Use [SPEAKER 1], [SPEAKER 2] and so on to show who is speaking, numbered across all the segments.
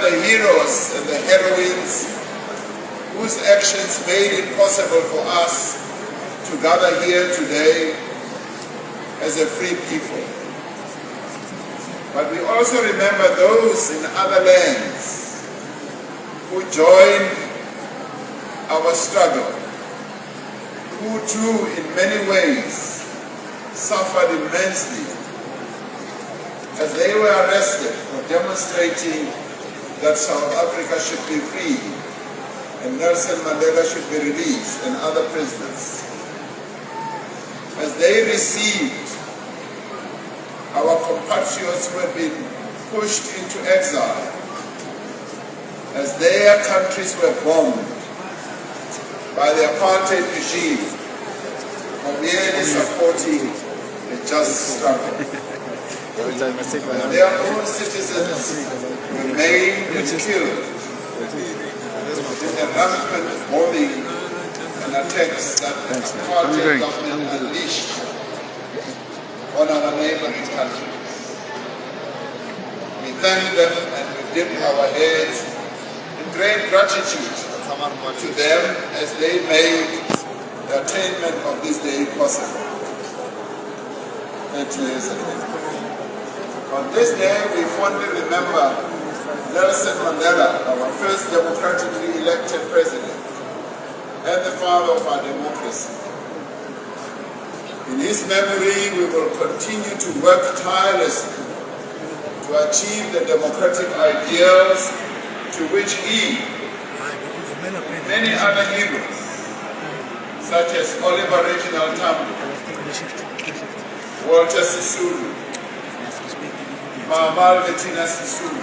[SPEAKER 1] the heroes and the heroines whose actions made it possible for us to gather here today as a free people. But we also remember those in other lands who joined our struggle, who too in many ways suffered immensely as they were arrested for demonstrating that South Africa should be free and Nelson Mandela should be released and other prisoners. As they received our compatriots who had been pushed into exile, as their countries were bombed by the apartheid regime for merely supporting a just struggle. Their own citizens were maimed and killed in the rampant bombing and attacks that the apartheid government unleashed on our neighboring countries. We thank them and we dip our heads in great gratitude to them as they made the attainment of this day possible. Thank you. On this day, we fondly remember Nelson Mandela, our first democratically elected president and the father of our democracy. In his memory, we will continue to work tirelessly to achieve the democratic ideals to which he and many other heroes, such as Oliver Reginald Tambo, Walter Sisulu, Mahamal Bettina Sisulu,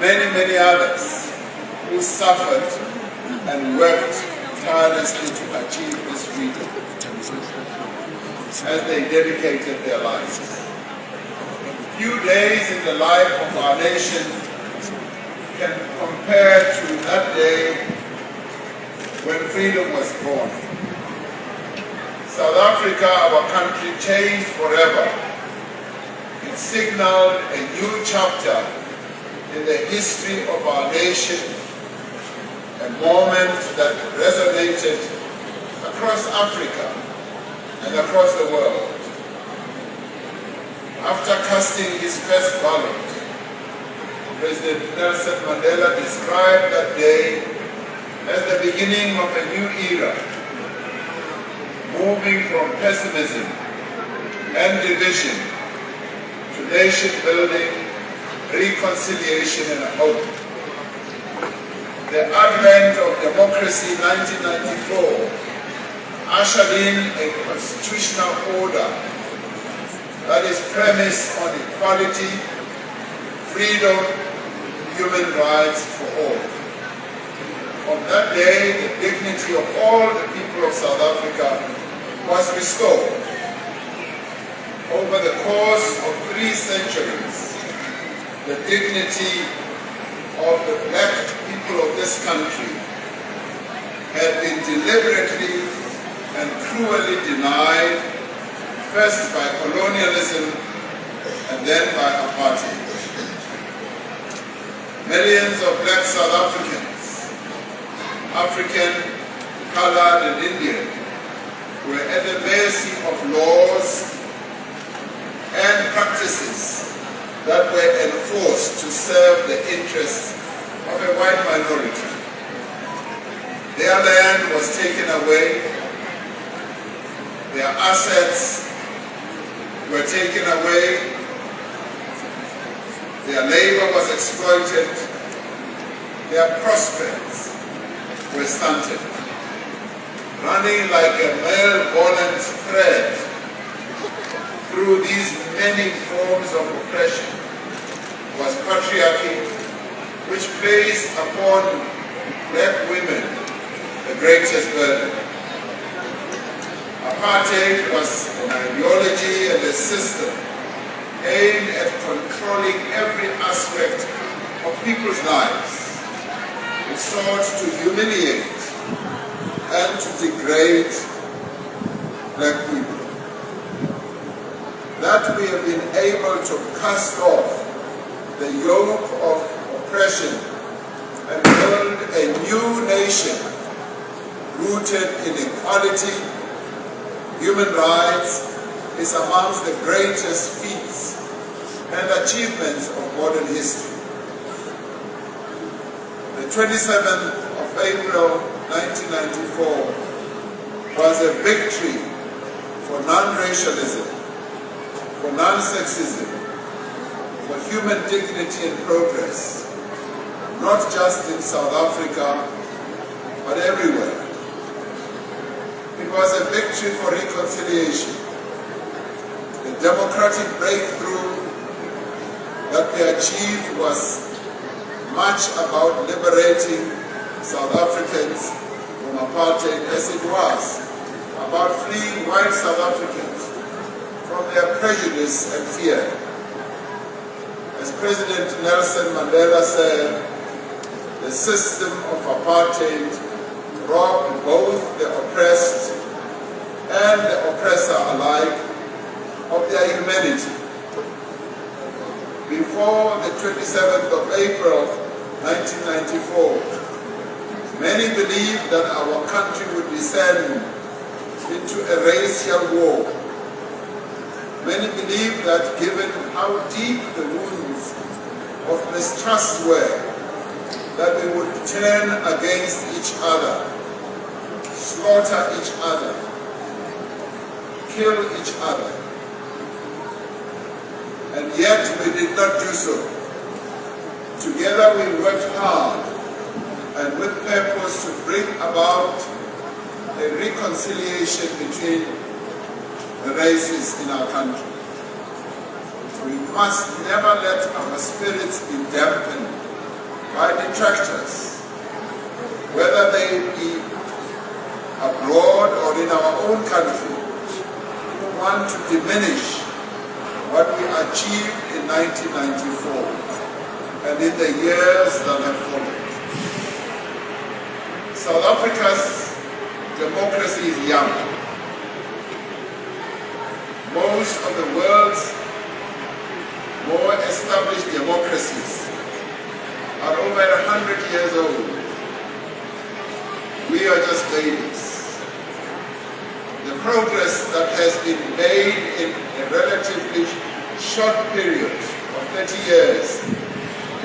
[SPEAKER 1] many others who suffered and worked tirelessly to achieve this freedom as they dedicated their lives. Few days in the life of our nation can compare to that day when freedom was born. South Africa, our country, changed forever. It signaled a new chapter in the history of our nation, a moment that resonated across Africa and across the world. After casting his first ballot, President Nelson Mandela described that day as the beginning of a new era, moving from pessimism and division to nation building, reconciliation and hope. The advent of democracy in 1994 ushered in a constitutional order that is premised on equality, freedom, human rights for all. On that day, the dignity of all the people of South Africa was restored. Over the course of 3 centuries, the dignity of the black people of this country had been deliberately and cruelly denied, first by colonialism and then by apartheid. Millions of black South Africans, African, colored and Indian, were at the mercy of laws and practices that were enforced to serve the interests of a white minority. Their land was taken away, their assets were taken away, their labor was exploited, their prospects were stunted. Running like a malevolent thread through these many forms of oppression was patriarchy, which placed upon black women the greatest burden. Apartheid was an ideology and a system aimed at controlling every aspect of people's lives. It sought to humiliate and to degrade black people. That we have been able to cast off the yoke of oppression and build a new nation rooted in equality, human rights, is amongst the greatest feats and achievements of modern history. The 27th of April 1994 was a victory for non-racialism, for non-sexism, for human dignity and progress, not just in South Africa, but everywhere. It was a victory for reconciliation. The democratic breakthrough that we achieved was much about liberating South Africans from apartheid, as it was about freeing white South Africans from their prejudice and fear. As President Nelson Mandela said, the system of apartheid robbed both the oppressed and the oppressor alike of their humanity. Before the 27th of April 1994, many believed that our country would descend into a racial war. Many believed that given how deep the wounds of mistrust were, that we would turn against each other, slaughter each other, kill each other. And yet we did not do so. Together we worked hard and with purpose to bring about a reconciliation between the races in our country. We must never let our spirits be dampened by detractors, whether they be abroad or in our own country, who want to diminish what we achieved in 1994 and in the years that have followed. South Africa's democracy is young. Most of the world's more established democracies are over 100 years old. We are just babies. The progress that has been made in a relatively short period of 30 years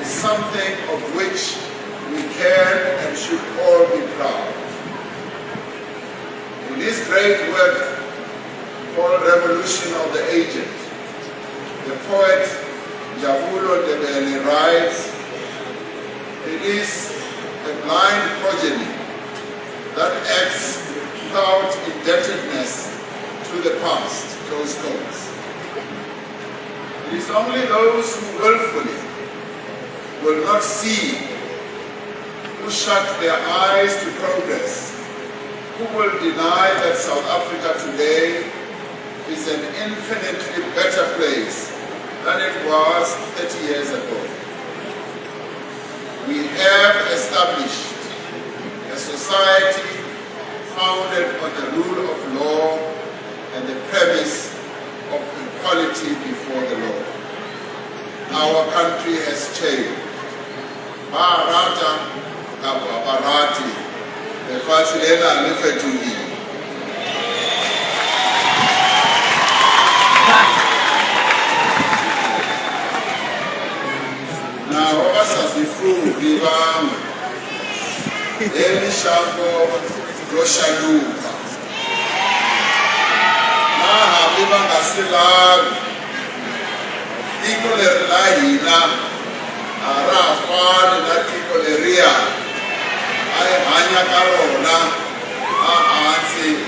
[SPEAKER 1] is something of which we can and should all be proud. In this great work called Revolution of the Aged, the poet Javulo Ndebele writes, it is a blind progeny that acts without indebtedness to the past, close quotes. It is only those who willfully will not see, who shut their eyes to progress, who will deny that South Africa today is an infinitely better place than it was 30 years ago. We have established a society founded on the rule of law and the premise of equality before the law. Our country has changed. Barata Kabarati, the Fasilena Lifetuli. Now, us as the food, Divan, Eli Shambo, Roshaluka. Now, Divan Asilag, Iko Lerlaina, Arafan, and Iko Leria, Hanya Karona, Ahansi,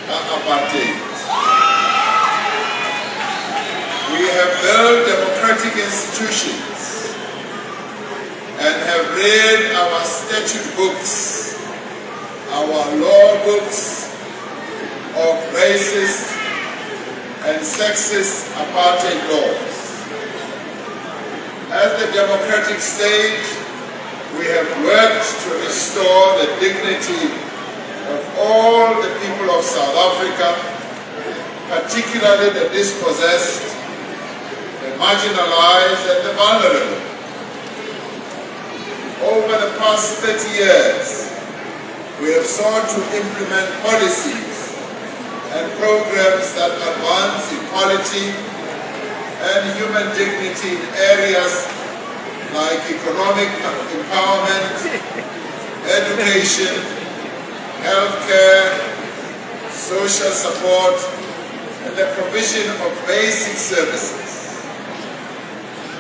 [SPEAKER 1] Apartheid. We have built democratic institutions and have read our statute books, our law books of racist and sexist apartheid laws. As the democratic state, we have worked to restore the dignity of all the people of South Africa, particularly the dispossessed, the marginalized and the vulnerable. Over the past 30 years, we have sought to implement policies and programs that advance equality and human dignity in areas like economic empowerment, education, healthcare, social support, and the provision of basic services.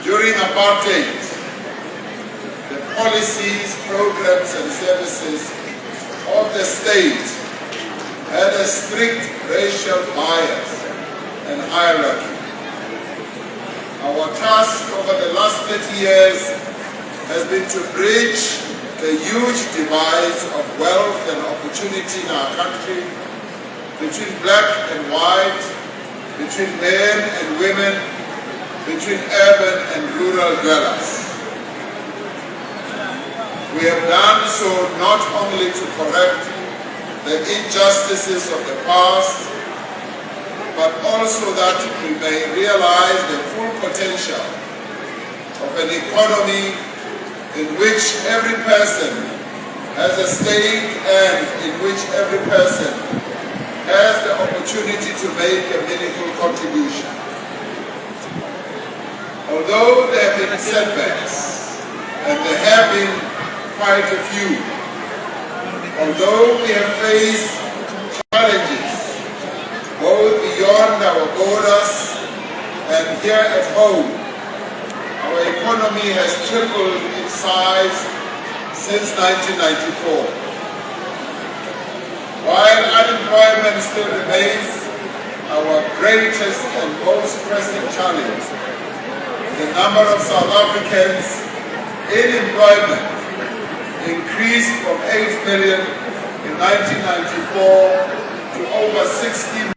[SPEAKER 1] During apartheid, the policies, programs, and services of the state had a strict racial bias and hierarchy. Our task over the last 30 years has been to bridge the huge divides of wealth and opportunity in our country between black and white, between men and women, between urban and rural dwellers. We have done so not only to correct the injustices of the past, but also that we may realize the full potential of an economy in which every person has a stake and in which every person has the opportunity to make a meaningful contribution. Although there have been setbacks, and there have been quite a few, although we have faced challenges both beyond our borders and here at home, our economy has tripled in size since 1994. While unemployment still remains our greatest and most pressing challenge, the number of South Africans in employment increased from 8 million in 1994 to over 60